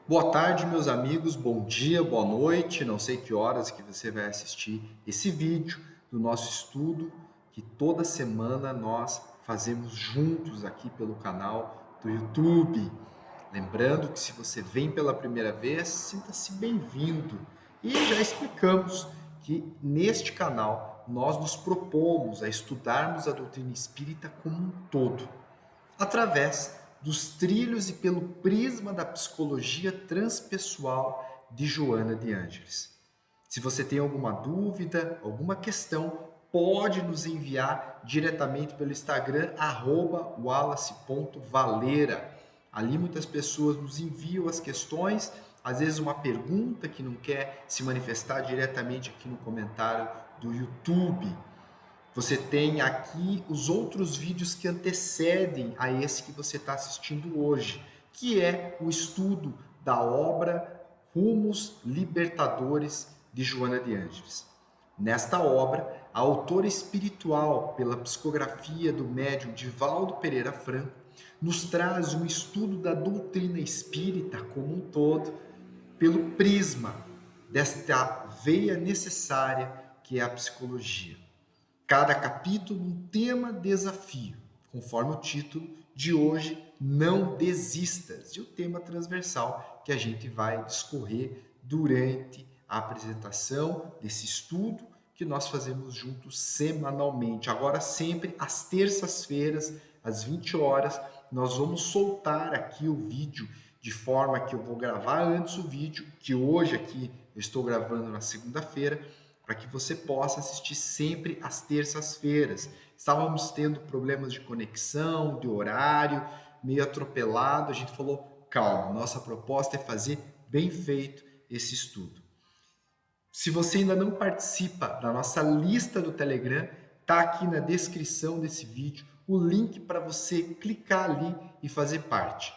Boa tarde, meus amigos. Bom dia, boa noite. Não sei que horas que você vai assistir esse vídeo do nosso estudo que toda semana nós fazemos juntos aqui pelo canal do YouTube. Lembrando que se você vem pela primeira vez, sinta-se bem-vindo. E já explicamos que neste canal nós nos propomos a estudarmos a doutrina espírita como um todo, através dos trilhos e pelo prisma da psicologia transpessoal de Joana de Ângeles. Se você tem alguma dúvida, alguma questão, pode nos enviar diretamente pelo Instagram, @wallace.valeira. Ali muitas pessoas nos enviam as questões, às vezes uma pergunta que não quer se manifestar diretamente aqui no comentário do YouTube. Você tem aqui os outros vídeos que antecedem a esse que você está assistindo hoje, que é o estudo da obra Rumos Libertadores de Joana de Ângeles. Nesta obra, a autora espiritual, pela psicografia do médium Divaldo Pereira Franco, nos traz um estudo da doutrina espírita como um todo, pelo prisma desta veia necessária que é a psicologia. Cada capítulo um tema desafio, conforme o título de hoje, Não Desistas, e o tema transversal que a gente vai discorrer durante a apresentação desse estudo que nós fazemos juntos semanalmente. Agora sempre às terças-feiras, às 20 horas, nós vamos soltar aqui o vídeo de forma que eu vou gravar antes o vídeo, que hoje aqui eu estou gravando na segunda-feira, para que você possa assistir sempre às terças-feiras. Estávamos tendo problemas de conexão, de horário, meio atropelado. A gente falou, calma, nossa proposta é fazer bem feito esse estudo. Se você ainda não participa da nossa lista do Telegram, está aqui na descrição desse vídeo o link para você clicar ali e fazer parte.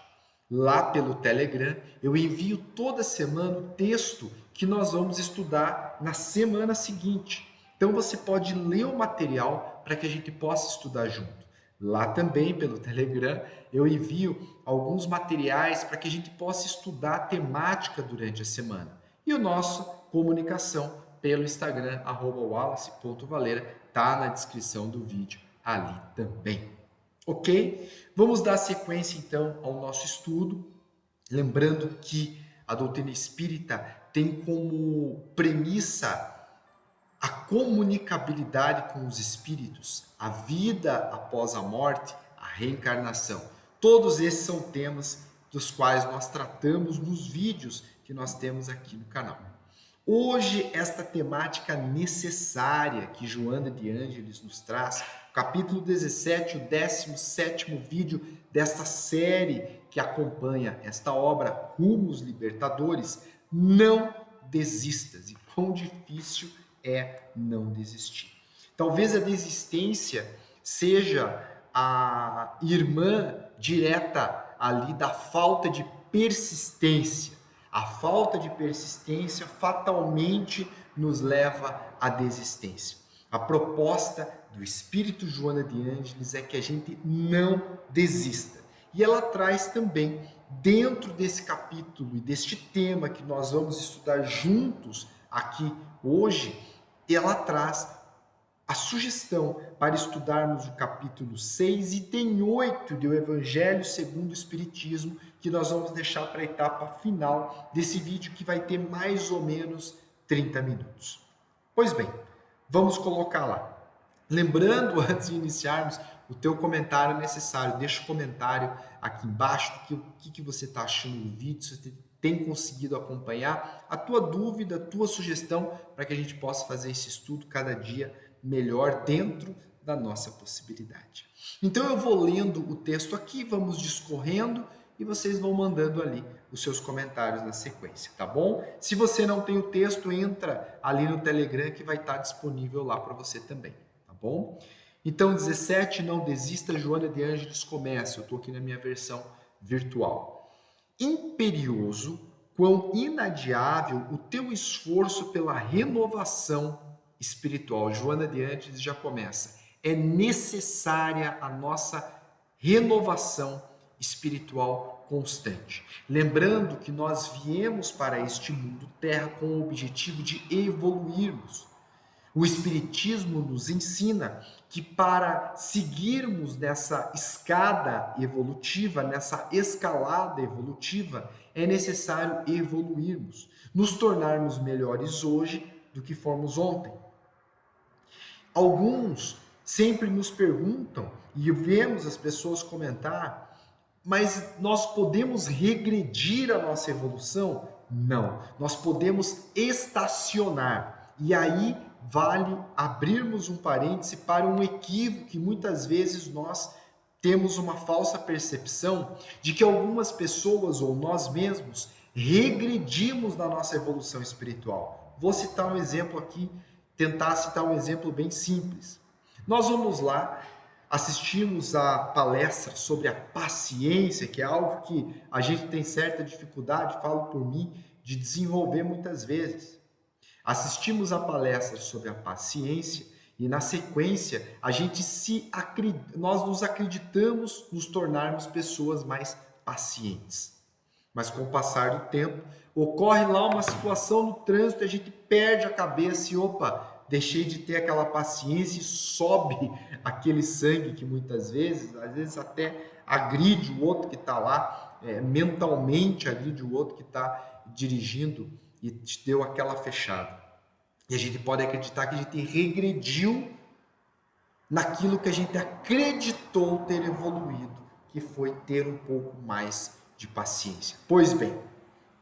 Lá pelo Telegram, eu envio toda semana o texto que nós vamos estudar na semana seguinte. Então você pode ler o material para que a gente possa estudar junto. Lá também pelo Telegram, eu envio alguns materiais para que a gente possa estudar a temática durante a semana. E o nosso comunicação pelo Instagram, @wallace.valeira, está na descrição do vídeo ali também. Ok? Vamos dar sequência então ao nosso estudo, lembrando que a doutrina espírita tem como premissa a comunicabilidade com os espíritos, a vida após a morte, a reencarnação. Todos esses são temas dos quais nós tratamos nos vídeos que nós temos aqui no canal. Hoje, esta temática necessária que Joana de Ângeles nos traz, capítulo 17, o 17º vídeo desta série que acompanha esta obra, Rumos Libertadores, não desistas. E quão difícil é não desistir. Talvez a desistência seja a irmã direta ali da falta de persistência. A falta de persistência fatalmente nos leva à desistência. A proposta do Espírito Joana de Ângeles é que a gente não desista. E ela traz também, dentro desse capítulo e deste tema que nós vamos estudar juntos aqui hoje, ela traz a sugestão para estudarmos o capítulo 6, item 8 do Evangelho segundo o Espiritismo, que nós vamos deixar para a etapa final desse vídeo, que vai ter mais ou menos 30 minutos. Pois bem, vamos colocar lá. Lembrando, antes de iniciarmos, o teu comentário necessário. Deixa o comentário aqui embaixo do que você está achando do vídeo, se você tem conseguido acompanhar, a tua dúvida, a tua sugestão, para que a gente possa fazer esse estudo cada dia melhor dentro da nossa possibilidade. Então eu vou lendo o texto aqui, vamos discorrendo e vocês vão mandando ali os seus comentários na sequência, tá bom? Se você não tem o texto, entra ali no Telegram que vai estar disponível lá para você também, tá bom? Então 17, não desista, Joana de Ângeles começa, eu estou aqui na minha versão virtual. Imperioso, quão inadiável o teu esforço pela renovação espiritual. Joana de Ângeles já começa. É necessária a nossa renovação espiritual constante. Lembrando que nós viemos para este mundo terra com o objetivo de evoluirmos. O Espiritismo nos ensina que para seguirmos nessa escada evolutiva, nessa escalada evolutiva, é necessário evoluirmos, nos tornarmos melhores hoje do que fomos ontem. Alguns sempre nos perguntam, e vemos as pessoas comentar, mas nós podemos regredir a nossa evolução? Não, nós podemos estacionar. E aí vale abrirmos um parêntese para um equívoco que muitas vezes nós temos uma falsa percepção de que algumas pessoas ou nós mesmos regredimos na nossa evolução espiritual. Vou citar um exemplo aqui, tentar citar um exemplo bem simples. Nós vamos lá, assistimos a palestra sobre a paciência, que é algo que a gente tem certa dificuldade, falo por mim, de desenvolver muitas vezes. Assistimos a palestra sobre a paciência e na sequência nós nos acreditamos nos tornarmos pessoas mais pacientes. Mas com o passar do tempo, ocorre lá uma situação no trânsito, a gente perde a cabeça e deixei de ter aquela paciência e sobe aquele sangue que muitas vezes, às vezes até agride o outro que está lá, mentalmente agride o outro que está dirigindo e te deu aquela fechada. E a gente pode acreditar que a gente regrediu naquilo que a gente acreditou ter evoluído, que foi ter um pouco mais de paciência. Pois bem,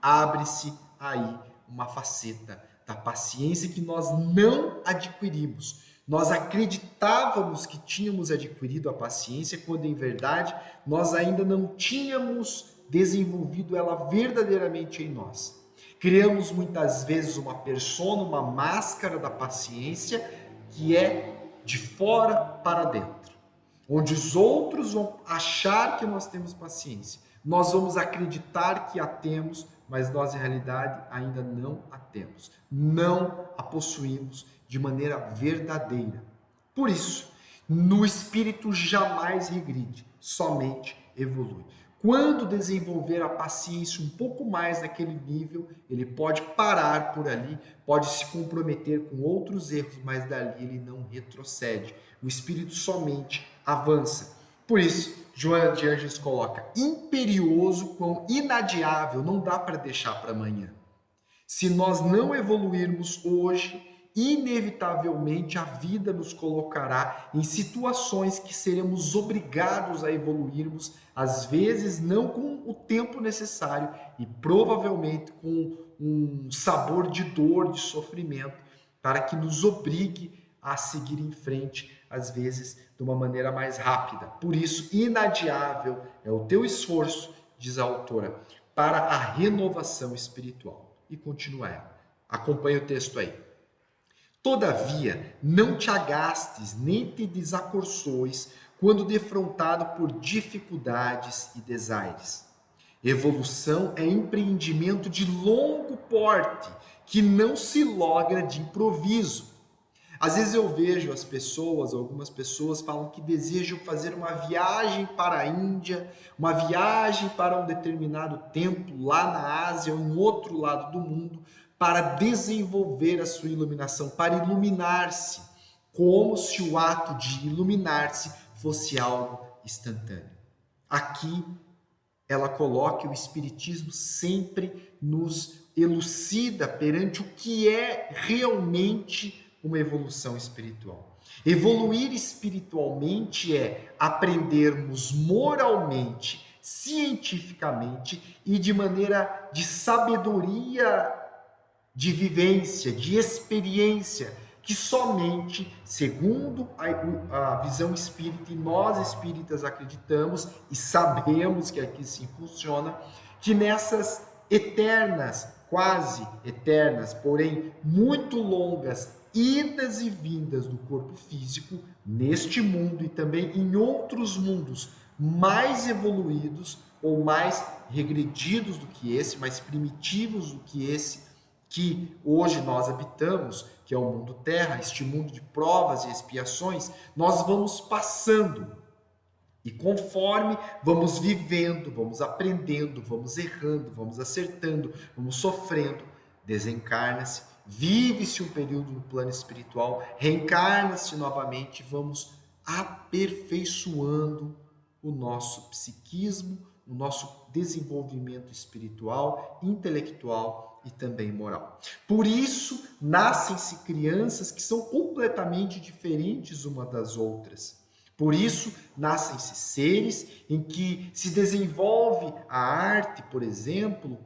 abre-se aí uma faceta da paciência que nós não adquirimos. Nós acreditávamos que tínhamos adquirido a paciência, quando em verdade nós ainda não tínhamos desenvolvido ela verdadeiramente em nós. Criamos muitas vezes uma persona, uma máscara da paciência que é de fora para dentro, onde os outros vão achar que nós temos paciência. Nós vamos acreditar que a temos, mas nós em realidade ainda não a temos. Não a possuímos de maneira verdadeira. Por isso, no espírito jamais regride, somente evolui. Quando desenvolver a paciência um pouco mais naquele nível, ele pode parar por ali, pode se comprometer com outros erros, mas dali ele não retrocede. O espírito somente avança. Por isso, Joana de Ângeles coloca: imperioso quão inadiável, não dá para deixar para amanhã. Se nós não evoluirmos hoje, inevitavelmente a vida nos colocará em situações que seremos obrigados a evoluirmos, às vezes não com o tempo necessário e provavelmente com um sabor de dor, de sofrimento, para que nos obrigue a seguir em frente, às vezes de uma maneira mais rápida. Por isso, inadiável é o teu esforço, diz a autora, para a renovação espiritual. E continua ela. Acompanhe o texto aí. Todavia, não te agastes nem te desacorçoes quando defrontado por dificuldades e desaires. Evolução é empreendimento de longo porte, que não se logra de improviso. Às vezes eu vejo algumas pessoas falam que desejam fazer uma viagem para a Índia, uma viagem para um determinado templo lá na Ásia ou em outro lado do mundo, para desenvolver a sua iluminação, para iluminar-se, como se o ato de iluminar-se fosse algo instantâneo. Aqui ela coloca que o Espiritismo sempre nos elucida perante o que é realmente uma evolução espiritual. Evoluir espiritualmente é aprendermos moralmente, cientificamente e de maneira de sabedoria, de vivência, de experiência, que somente, segundo a visão espírita, e nós espíritas acreditamos e sabemos que aqui sim funciona, que nessas eternas, quase eternas, porém muito longas, idas e vindas do corpo físico, neste mundo e também em outros mundos mais evoluídos ou mais regredidos do que esse, mais primitivos do que esse, que hoje nós habitamos, que é o mundo terra, este mundo de provas e expiações, nós vamos passando E conforme vamos vivendo, vamos aprendendo, vamos errando, vamos acertando, vamos sofrendo, desencarna-se, vive-se um período no plano espiritual, reencarna-se novamente, vamos aperfeiçoando o nosso psiquismo, o nosso desenvolvimento espiritual, intelectual e também moral. Por isso, nascem-se crianças que são completamente diferentes uma das outras. Por isso, nascem-se seres em que se desenvolve a arte, por exemplo,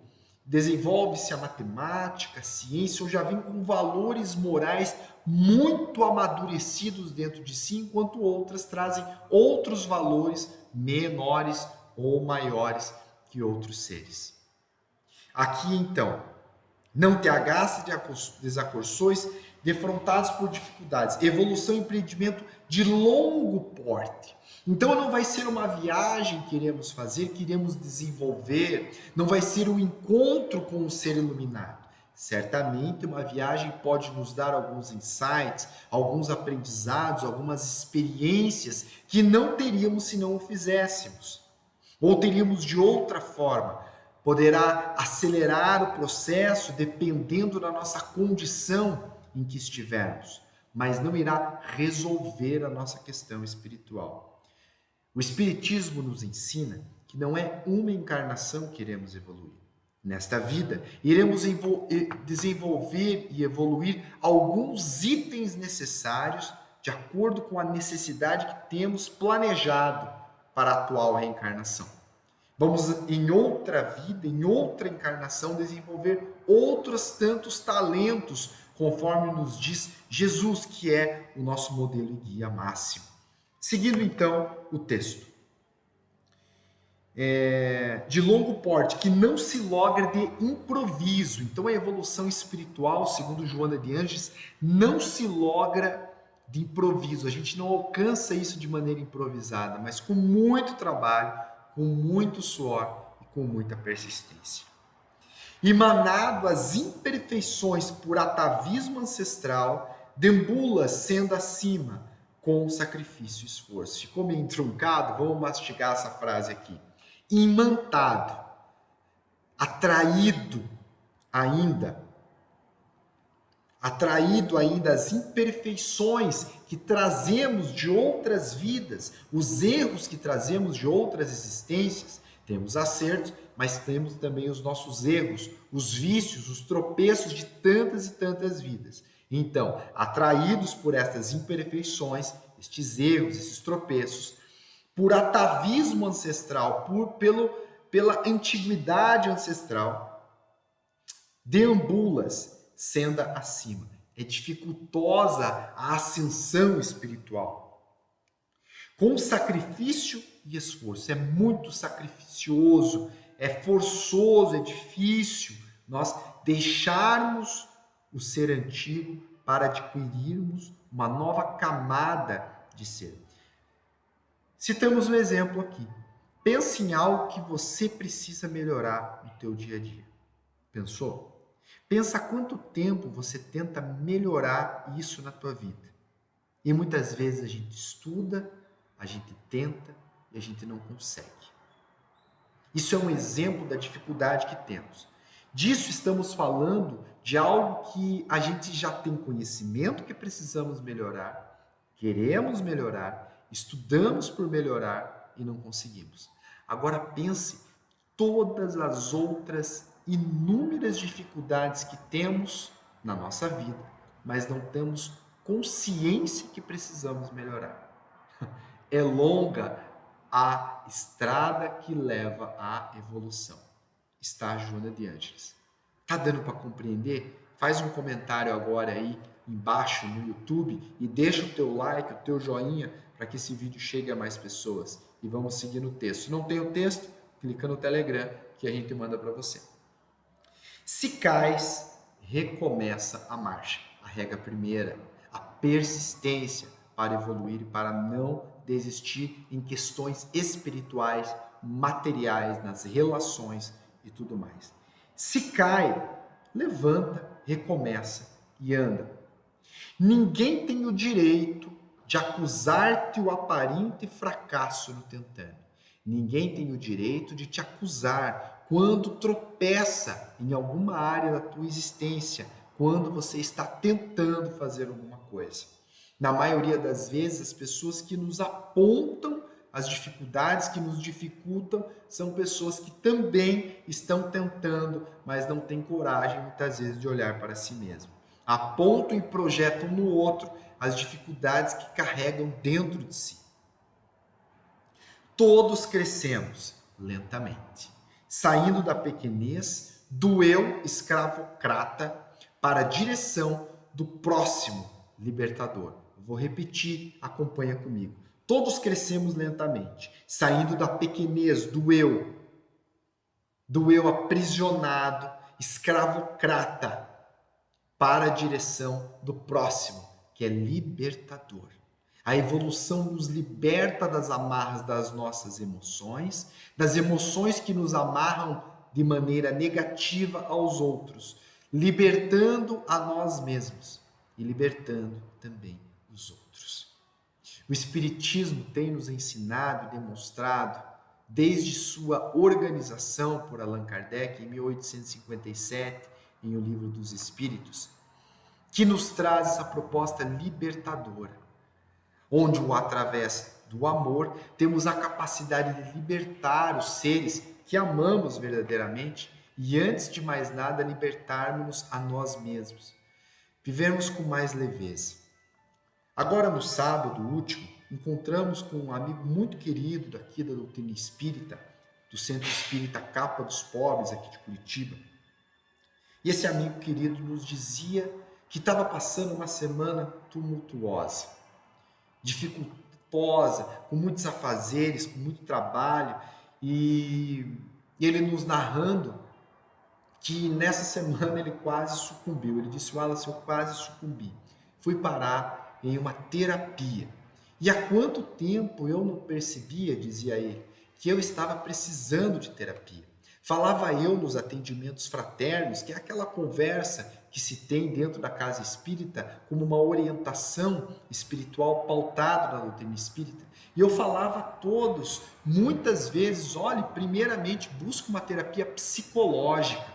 desenvolve-se a matemática, a ciência, ou já vem com valores morais muito amadurecidos dentro de si, enquanto outras trazem outros valores menores ou maiores que outros seres. Aqui, então, não te agaste de desacorções defrontados por dificuldades. Evolução e empreendimento de longo porte. Então não vai ser uma viagem que iremos fazer, que iremos desenvolver, não vai ser um encontro com um ser iluminado. Certamente uma viagem pode nos dar alguns insights, alguns aprendizados, algumas experiências que não teríamos se não o fizéssemos. Ou teríamos de outra forma. Poderá acelerar o processo dependendo da nossa condição em que estivermos, mas não irá resolver a nossa questão espiritual. O Espiritismo nos ensina que não é uma encarnação que iremos evoluir. Nesta vida, iremos desenvolver e evoluir alguns itens necessários de acordo com a necessidade que temos planejado para a atual reencarnação. Vamos, em outra vida, em outra encarnação, desenvolver outros tantos talentos, conforme nos diz Jesus, que é o nosso modelo e guia máximo. Seguindo, então, o texto. De longo porte, que não se logra de improviso. Então, a evolução espiritual, segundo Joana de Ângeles, não se logra de improviso. A gente não alcança isso de maneira improvisada, mas com muito trabalho, com muito suor e com muita persistência. Emanado as imperfeições por atavismo ancestral, deambula sendo acima com sacrifício e esforço. Ficou meio truncado? Vamos mastigar essa frase aqui. Imantado, atraído ainda às imperfeições que trazemos de outras vidas, os erros que trazemos de outras existências. Temos acertos, mas temos também os nossos erros, os vícios, os tropeços de tantas e tantas vidas. Então, atraídos por estas imperfeições, estes erros, esses tropeços, por atavismo ancestral, pela antiguidade ancestral, deambulas sendo acima. É dificultosa a ascensão espiritual. Com sacrifício e esforço. É muito sacrificioso, é forçoso, é difícil nós deixarmos o ser antigo para adquirirmos uma nova camada de ser. Citamos um exemplo aqui. Pense em algo que você precisa melhorar no teu dia a dia. Pensou? Pensa quanto tempo você tenta melhorar isso na tua vida. E muitas vezes a gente estuda, a gente tenta e a gente não consegue. Isso é um exemplo da dificuldade que temos. Disso estamos falando de algo que a gente já tem conhecimento que precisamos melhorar, queremos melhorar, estudamos por melhorar e não conseguimos. Agora pense todas as outras inúmeras dificuldades que temos na nossa vida, mas não temos consciência que precisamos melhorar. É longa a estrada que leva à evolução. Está a Joana de Ângeles. Tá dando para compreender? Faz um comentário agora aí embaixo no YouTube e deixa o teu like, o teu joinha, para que esse vídeo chegue a mais pessoas. E vamos seguir no texto. Se não tem o texto, clica no Telegram que a gente manda para você. Se cais, recomeça a marcha. A regra primeira, a persistência para evoluir e para não desistir em questões espirituais, materiais, nas relações e tudo mais. Se cai, levanta, recomeça e anda. Ninguém tem o direito de acusar-te o aparente fracasso no tentando. Ninguém tem o direito de te acusar quando tropeça em alguma área da tua existência, quando você está tentando fazer alguma coisa. Na maioria das vezes, as pessoas que nos apontam as dificuldades, que nos dificultam, são pessoas que também estão tentando, mas não têm coragem, muitas vezes, de olhar para si mesmo. Apontam e projetam no outro as dificuldades que carregam dentro de si. Todos crescemos lentamente, saindo da pequenez do eu escravocrata para a direção do próximo libertador. Vou repetir, acompanha comigo. Todos crescemos lentamente, saindo da pequenez do eu aprisionado, escravocrata, para a direção do próximo, que é libertador. A evolução nos liberta das amarras das nossas emoções, das emoções que nos amarram de maneira negativa aos outros, libertando a nós mesmos e libertando também os outros. O Espiritismo tem nos ensinado e demonstrado, desde sua organização por Allan Kardec em 1857, em O Livro dos Espíritos, que nos traz essa proposta libertadora, onde, através do amor, temos a capacidade de libertar os seres que amamos verdadeiramente e, antes de mais nada, libertarmos a nós mesmos, vivermos com mais leveza. Agora, no sábado último, encontramos com um amigo muito querido daqui da doutrina espírita, do Centro Espírita Capa dos Pobres, aqui de Curitiba. E esse amigo querido nos dizia que estava passando uma semana tumultuosa, dificultosa, com muitos afazeres, com muito trabalho, e ele nos narrando que nessa semana ele quase sucumbiu. Ele disse: Wallace, eu quase sucumbi. Fui parar em uma terapia. E há quanto tempo eu não percebia, dizia ele, que eu estava precisando de terapia. Falava eu nos atendimentos fraternos, que é aquela conversa que se tem dentro da casa espírita como uma orientação espiritual pautada na doutrina espírita. E eu falava a todos, muitas vezes, olhe, primeiramente busque uma terapia psicológica,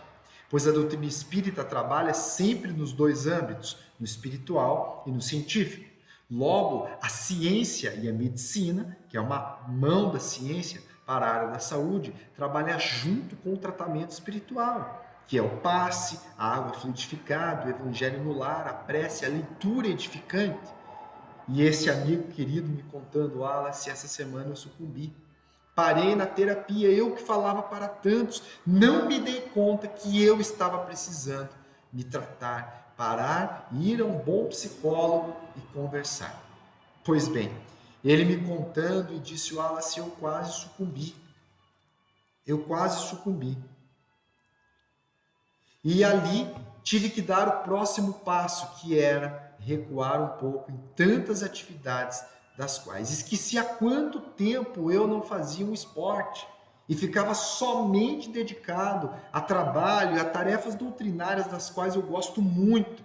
pois a doutrina espírita trabalha sempre nos dois âmbitos, no espiritual e no científico. Logo, a ciência e a medicina, que é uma mão da ciência para a área da saúde, trabalha junto com o tratamento espiritual, que é o passe, a água fluidificada, o evangelho no lar, a prece, a leitura edificante. E esse amigo querido me contando: Wallace, essa semana eu sucumbi. Parei na terapia, eu que falava para tantos, não me dei conta que eu estava precisando me tratar, parar, ir a um bom psicólogo e conversar. Pois bem, ele me contando e disse: Wallace, eu quase sucumbi. Eu quase sucumbi. E ali tive que dar o próximo passo, que era recuar um pouco em tantas atividades das quais esqueci há quanto tempo eu não fazia um esporte e ficava somente dedicado a trabalho e a tarefas doutrinárias das quais eu gosto muito.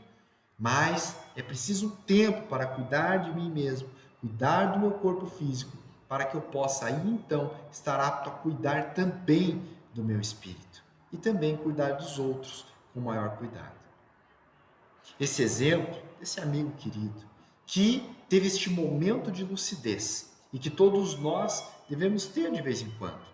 Mas é preciso um tempo para cuidar de mim mesmo, cuidar do meu corpo físico, para que eu possa aí então estar apto a cuidar também do meu espírito e também cuidar dos outros com maior cuidado. Esse exemplo, esse amigo querido, que teve este momento de lucidez e que todos nós devemos ter de vez em quando.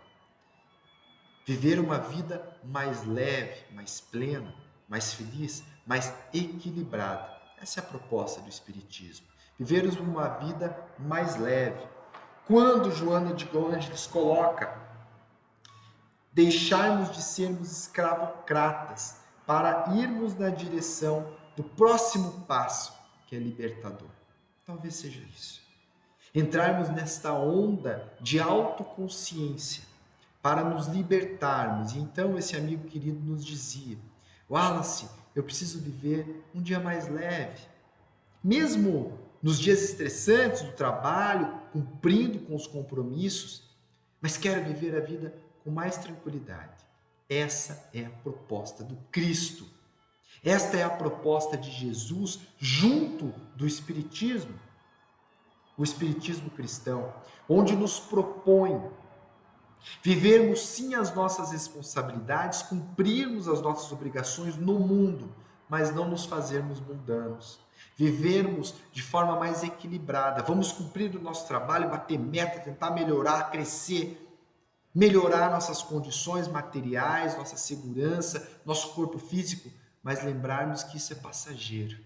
Viver uma vida mais leve, mais plena, mais feliz, mais equilibrada. Essa é a proposta do Espiritismo. Vivermos uma vida mais leve. Quando Joana de Ângeles coloca: deixarmos de sermos escravocratas para irmos na direção do próximo passo, que é libertador. Talvez seja isso. Entrarmos nesta onda de autoconsciência para nos libertarmos. E então esse amigo querido nos dizia: Wallace, eu preciso viver um dia mais leve. Mesmo nos dias estressantes do trabalho, cumprindo com os compromissos, mas quero viver a vida com mais tranquilidade. Essa é a proposta do Cristo. Esta é a proposta de Jesus junto do Espiritismo. o Espiritismo cristão, onde nos propõe vivermos sim as nossas responsabilidades, cumprirmos as nossas obrigações no mundo, mas não nos fazermos mundanos. Vivermos de forma mais equilibrada. Vamos cumprir o nosso trabalho, bater meta, tentar melhorar, crescer, melhorar nossas condições materiais, nossa segurança, nosso corpo físico, mas lembrarmos que isso é passageiro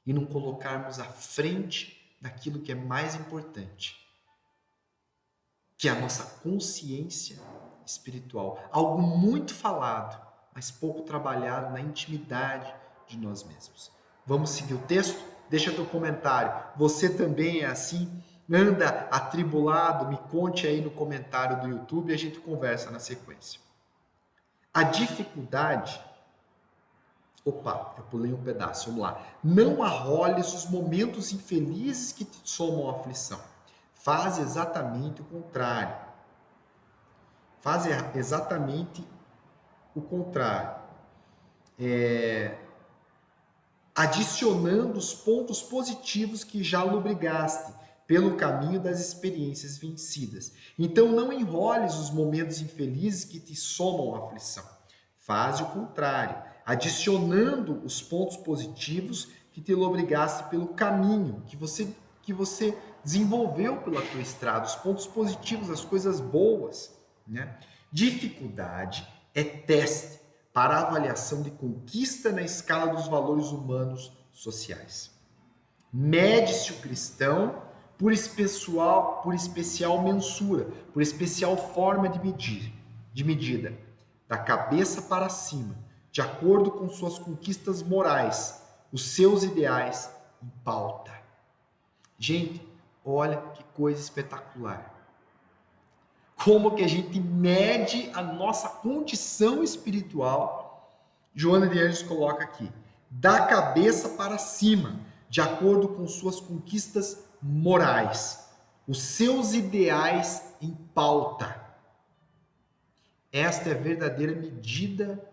e não colocarmos à frente daquilo que é mais importante, que é a nossa consciência espiritual. Algo muito falado, mas pouco trabalhado na intimidade de nós mesmos. Vamos seguir o texto? Deixa teu comentário. Você também é assim? Anda atribulado? Me conte aí no comentário do YouTube e a gente conversa na sequência. A dificuldade... Opa, eu pulei um pedaço, vamos lá. Não arroles os momentos infelizes que te somam aflição. Faz exatamente o contrário. Faz exatamente o contrário. Adicionando os pontos positivos que já lubrigaste pelo caminho das experiências vencidas. Então não enroles os momentos infelizes que te somam aflição. Faz o contrário, adicionando os pontos positivos que te lubrigaste pelo caminho que você desenvolveu pela tua estrada, os pontos positivos, as coisas boas, né? Dificuldade é teste para a avaliação de conquista na escala dos valores humanos sociais. Mede-se o cristão por especial mensura, por especial forma de medida, da cabeça para cima, de acordo com suas conquistas morais, os seus ideais em pauta. Gente, olha que coisa espetacular. Como que a gente mede a nossa condição espiritual? Joana de Anjos coloca aqui, da cabeça para cima, de acordo com suas conquistas morais, os seus ideais em pauta. Esta é a verdadeira medida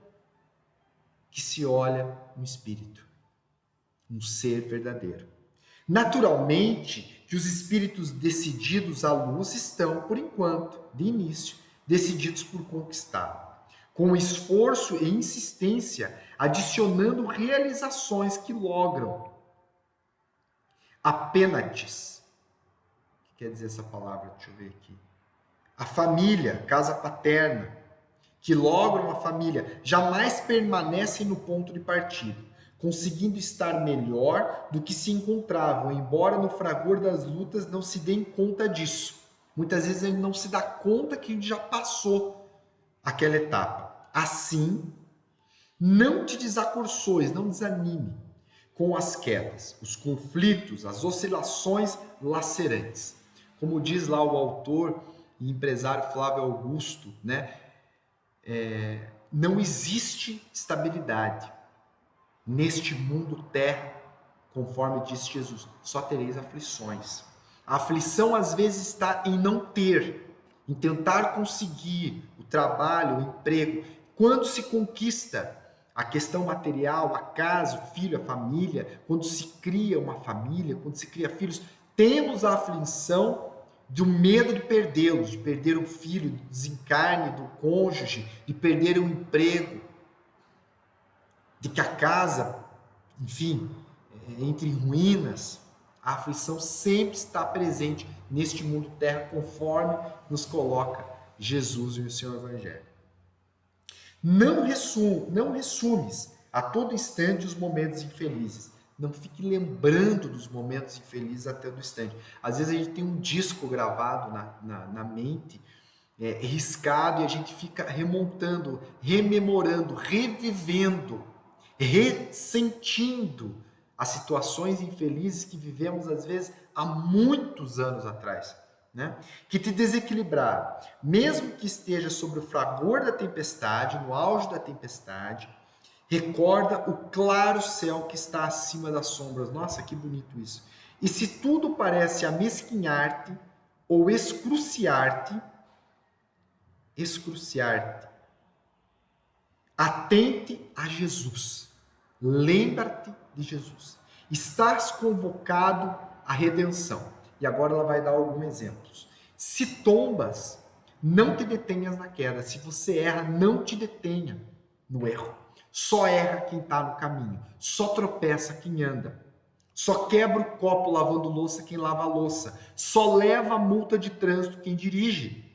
que se olha no espírito, um ser verdadeiro. Naturalmente, que os espíritos decididos à luz estão, por enquanto, de início, decididos por conquistar, com esforço e insistência, adicionando realizações que logram. Apênates, o que quer dizer essa palavra? Deixa eu ver aqui. A família, casa paterna, que logram a família, jamais permanecem no ponto de partida, conseguindo estar melhor do que se encontravam, embora no fragor das lutas não se deem conta disso. Muitas vezes ele não se dá conta que ele já passou aquela etapa. Assim, não te desacorçoes, não desanime com as quedas, os conflitos, as oscilações lacerantes. Como diz lá o autor e empresário Flávio Augusto, né? Não existe estabilidade neste mundo terra, conforme disse Jesus, só tereis aflições. A aflição às vezes está em não ter, em tentar conseguir o trabalho, o emprego. Quando se conquista a questão material, a casa, o filho, a família, quando se cria uma família, quando se cria filhos, temos a aflição do medo de perdê-los, de perder o filho, do desencarne do cônjuge, de perder o emprego, de que a casa, enfim, entre em ruínas. A aflição sempre está presente neste mundo terra, conforme nos coloca Jesus e o seu Evangelho. Não ressumes a todo instante os momentos infelizes. Não fique lembrando dos momentos infelizes a todo instante. Às vezes a gente tem um disco gravado na mente, riscado, e a gente fica remontando, rememorando, revivendo, ressentindo as situações infelizes que vivemos, às vezes, há muitos anos atrás, né? Que te desequilibraram. Mesmo que esteja sobre o fragor da tempestade, no auge da tempestade, recorda o claro céu que está acima das sombras. Nossa, que bonito isso. E se tudo parece amesquinhar-te ou excruciar-te, atente a Jesus. Lembra-te de Jesus. Estás convocado à redenção. E agora ela vai dar alguns exemplos. Se tombas, não te detenhas na queda. Se você erra, não te detenha no erro. Só erra quem está no caminho. Só tropeça quem anda. Só quebra o copo lavando louça quem lava a louça. Só leva a multa de trânsito quem dirige.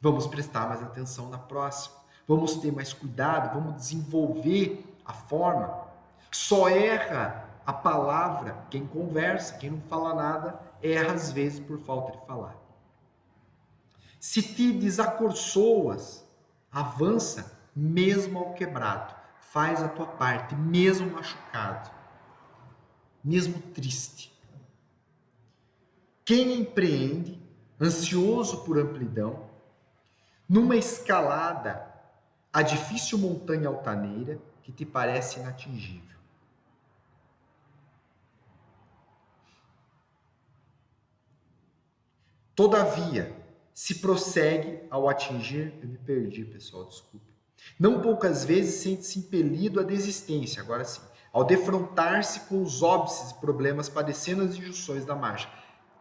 Vamos prestar mais atenção na próxima. Vamos ter mais cuidado, vamos desenvolver a forma. Só erra a palavra quem conversa, quem não fala nada, erra às vezes por falta de falar. Se te desacorçoas, avança mesmo ao quebrado. Faz a tua parte, mesmo machucado, mesmo triste. Quem empreende, ansioso por amplidão, numa escalada a difícil montanha altaneira que te parece inatingível. Todavia, se prossegue ao atingir... Eu me perdi, pessoal, desculpa. Não poucas vezes sente-se impelido à desistência, agora sim, ao defrontar-se com os óbices e problemas, padecendo as injunções da marcha.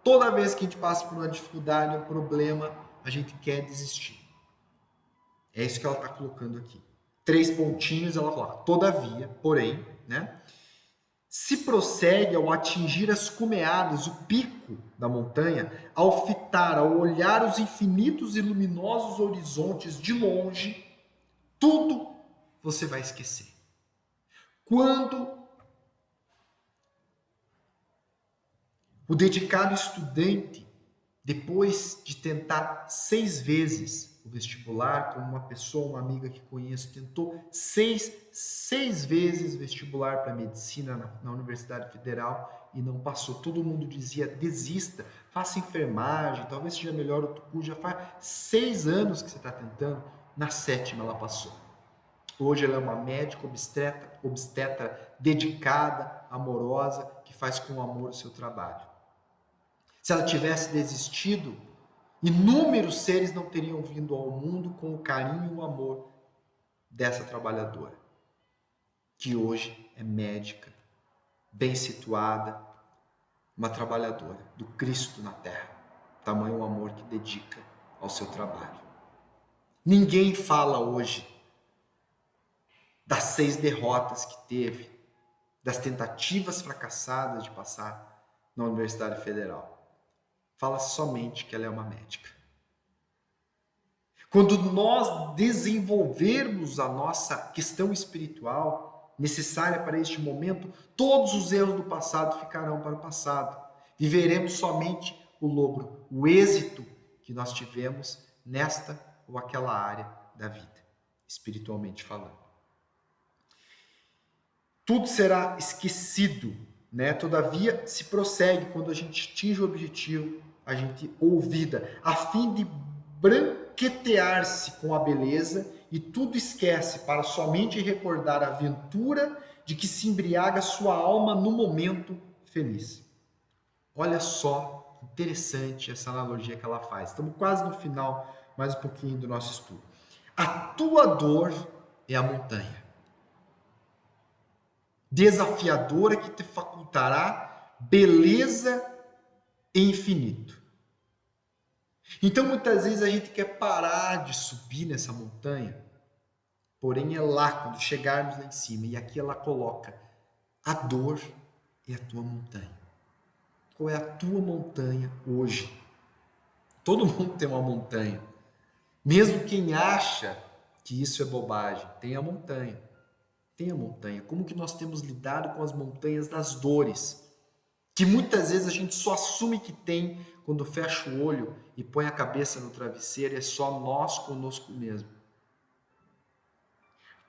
Toda vez que a gente passa por uma dificuldade, um problema, a gente quer desistir. É isso que ela está colocando aqui. 3 pontinhos, ela coloca. Todavia, porém, né? Se prossegue ao atingir as cumeadas, o pico da montanha, ao fitar, ao olhar os infinitos e luminosos horizontes de longe, tudo você vai esquecer. Quando o dedicado estudante, depois de tentar 6 vezes o vestibular, como uma pessoa, uma amiga que conheço, tentou 6 vezes vestibular para medicina na Universidade Federal e não passou. Todo mundo dizia, desista, faça enfermagem, talvez seja melhor outro curso. Já faz 6 anos que você está tentando, na 7ª ela passou. Hoje ela é uma médica obstetra dedicada, amorosa, que faz com amor o seu trabalho. Se ela tivesse desistido, inúmeros seres não teriam vindo ao mundo com o carinho e o amor dessa trabalhadora, que hoje é médica, bem situada, uma trabalhadora do Cristo na Terra. Tamanho o amor que dedica ao seu trabalho. Ninguém fala hoje das 6 derrotas que teve, das tentativas fracassadas de passar na Universidade Federal. Fala somente que ela é uma médica. Quando nós desenvolvermos a nossa questão espiritual necessária para este momento, todos os erros do passado ficarão para o passado. Viveremos somente o logro, o êxito que nós tivemos nesta ou aquela área da vida, espiritualmente falando. Tudo será esquecido, né? Todavia, se prossegue quando a gente atinge o objetivo, a gente ouvida, a fim de branquetear-se com a beleza e tudo esquece para somente recordar a aventura de que se embriaga sua alma no momento feliz. Olha só que interessante essa analogia que ela faz. Estamos quase no final, mais um pouquinho do nosso estudo. A tua dor é a montanha desafiadora que te facultará beleza e infinito. Então, muitas vezes a gente quer parar de subir nessa montanha, porém é lá, quando chegarmos lá em cima, e aqui ela coloca, a dor é a tua montanha. Qual é a tua montanha hoje? Todo mundo tem uma montanha. Mesmo quem acha que isso é bobagem, tem a montanha. Tem a montanha. Como que nós temos lidado com as montanhas das dores? Que muitas vezes a gente só assume que tem quando fecha o olho e põe a cabeça no travesseiro e é só nós conosco mesmo.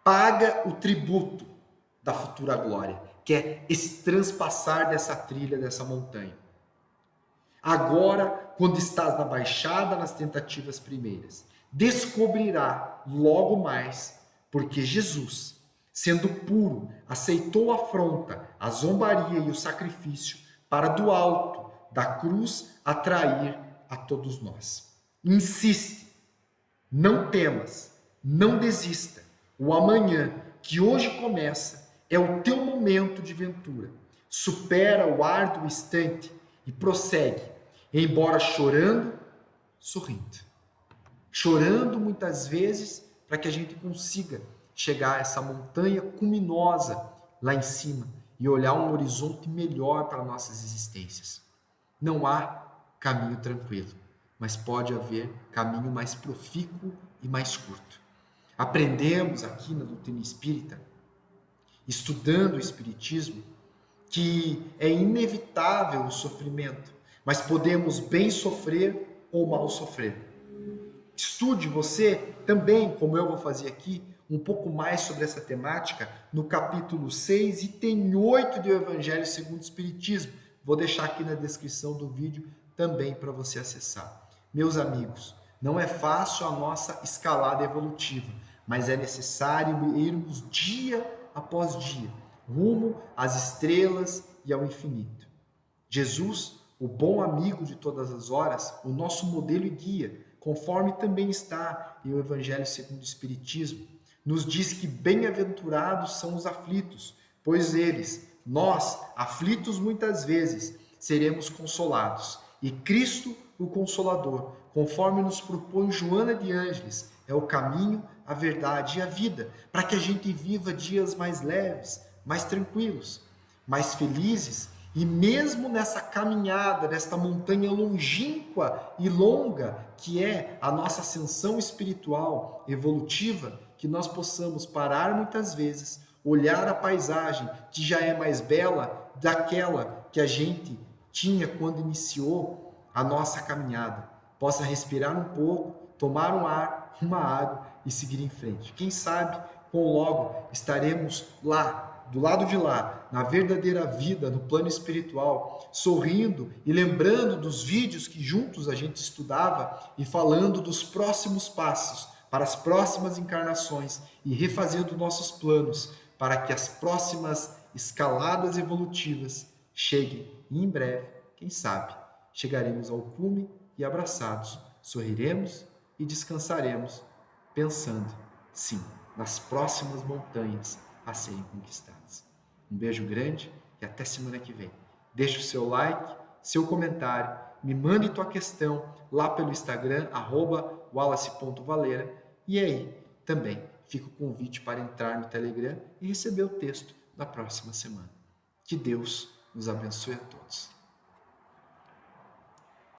Paga o tributo da futura glória, que é esse transpassar dessa trilha, dessa montanha. Agora, quando estás na baixada, nas tentativas primeiras, descobrirá logo mais, porque Jesus, sendo puro, aceitou a afronta, a zombaria e o sacrifício para do alto da cruz atrair a todos nós. Insiste, não temas, não desista. O amanhã, que hoje começa, é o teu momento de ventura. Supera o árduo instante e prossegue, embora chorando, sorrindo. Chorando muitas vezes para que a gente consiga chegar a essa montanha culminosa lá em cima e olhar um horizonte melhor para nossas existências. Não há caminho tranquilo, mas pode haver caminho mais profícuo e mais curto. Aprendemos aqui na doutrina espírita, estudando o espiritismo, que é inevitável o sofrimento, mas podemos bem sofrer ou mal sofrer. Estude você também, como eu vou fazer aqui, um pouco mais sobre essa temática no capítulo 6, item 8 do Evangelho segundo o Espiritismo. Vou deixar aqui na descrição do vídeo também para você acessar. Meus amigos, não é fácil a nossa escalada evolutiva, mas é necessário irmos dia após dia, rumo às estrelas e ao infinito. Jesus, o bom amigo de todas as horas, o nosso modelo e guia, conforme também está em o Evangelho segundo o Espiritismo, nos diz que bem-aventurados são os aflitos, pois eles, nós, aflitos muitas vezes, seremos consolados. E Cristo, o Consolador, conforme nos propõe Joana de Ângeles, é o caminho, a verdade e a vida, para que a gente viva dias mais leves, mais tranquilos, mais felizes. E mesmo nessa caminhada, nesta montanha longínqua e longa, que é a nossa ascensão espiritual, evolutiva, que nós possamos parar muitas vezes, olhar a paisagem que já é mais bela daquela que a gente tinha quando iniciou a nossa caminhada. Possa respirar um pouco, tomar um ar, uma água e seguir em frente. Quem sabe, com logo estaremos lá, do lado de lá, na verdadeira vida, no plano espiritual, sorrindo e lembrando dos vídeos que juntos a gente estudava e falando dos próximos passos para as próximas encarnações e refazendo nossos planos para que as próximas escaladas evolutivas cheguem e em breve, quem sabe, chegaremos ao cume e abraçados, sorriremos e descansaremos pensando, sim, nas próximas montanhas a serem conquistadas. Um beijo grande e até semana que vem. Deixe o seu like, seu comentário, me mande tua questão lá pelo Instagram, @wallace.valeira, e aí também fica o convite para entrar no Telegram e receber o texto da próxima semana. Que Deus nos abençoe a todos.